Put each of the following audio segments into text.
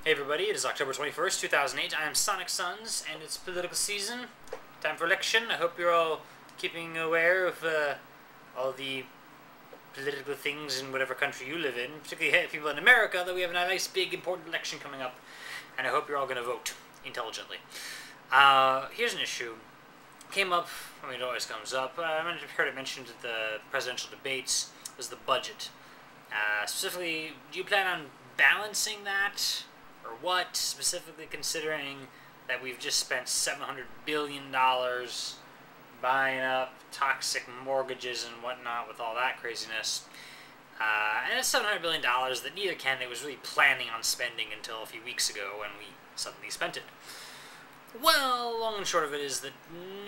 Hey everybody, it is October 21st, 2008. I am Sonic Suns, and it's political season. Time for election. I hope you're all keeping aware of all the political things in whatever country you live in, particularly people in America, that we have a nice, big, important election coming up, and I hope you're all going to vote intelligently. Here's an issue. Came up, I mean, it always comes up. I've heard it mentioned at the presidential debates, was the budget. Specifically, do you plan on balancing that? Or what, specifically considering that we've just spent $700 billion buying up toxic mortgages and whatnot with all that craziness. And it's $700 billion that neither candidate was really planning on spending until a few weeks ago when we suddenly spent it. Well, long and short of it is that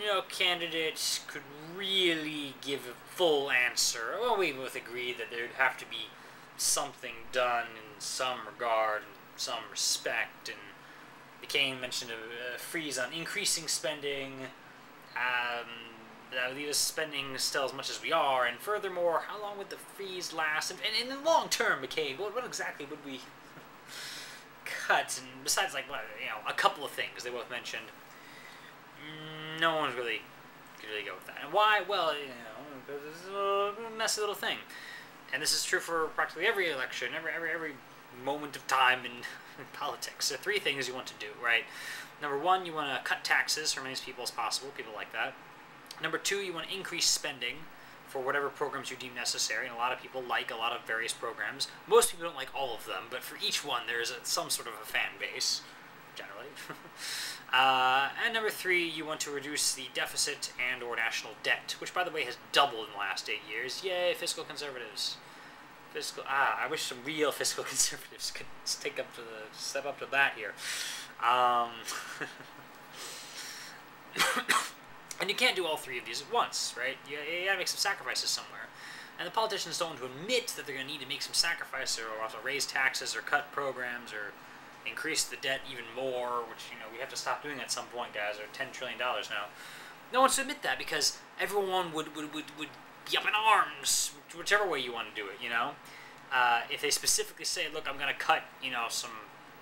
no candidate could really give a full answer. Well, we both agreed that there'd have to be something done in some regard, some respect, and McCain mentioned a freeze on increasing spending, that would leave us spending still as much as we are, and furthermore, how long would the freeze last, and in the long term, McCain, what exactly would we cut, and besides, like, a couple of things they both mentioned, no one could really go with that. And why? Well, because it's a messy little thing, and this is true for practically every election, every moment of time in politics. So 3 things you want to do, right? Number 1, you want to cut taxes for as many people as possible. People like that. Number 2, you want to increase spending for whatever programs you deem necessary. And a lot of people like a lot of various programs. Most people don't like all of them, but for each one there's some sort of a fan base, generally. And number 3, you want to reduce the deficit and or national debt, which, by the way, has doubled in the last 8 years. Yay, fiscal conservatives. I wish some real fiscal conservatives could step up to that here. And you can't do all 3 of these at once, right? You gotta make some sacrifices somewhere. And the politicians don't want to admit that they're gonna need to make some sacrifice, or also raise taxes, or cut programs, or increase the debt even more, which, we have to stop doing at some point, guys. Or $10 trillion now. No one wants to admit that, because everyone would be up in arms, whichever way you want to do it, If they specifically say, look, I'm going to cut, some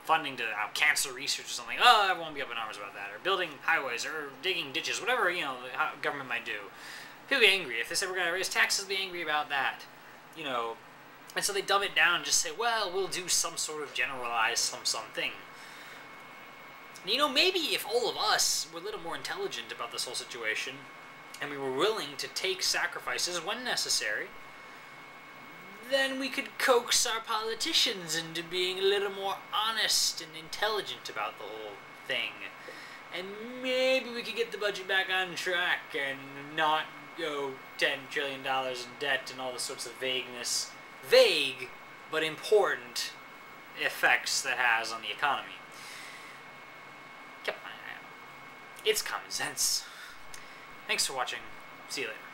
funding to cancer research or something, everyone will be up in arms about that. Or building highways, or digging ditches, whatever, the government might do. People be angry. If they say we're going to raise taxes, be angry about that, And so they dumb it down and just say, well, we'll do some sort of generalized something. Maybe if all of us were a little more intelligent about this whole situation, and we were willing to take sacrifices when necessary, then we could coax our politicians into being a little more honest and intelligent about the whole thing. And maybe we could get the budget back on track and not go $10 trillion in debt and all the sorts of vagueness. Vague, but important effects that has on the economy. It's common sense. Thanks for watching. See you later.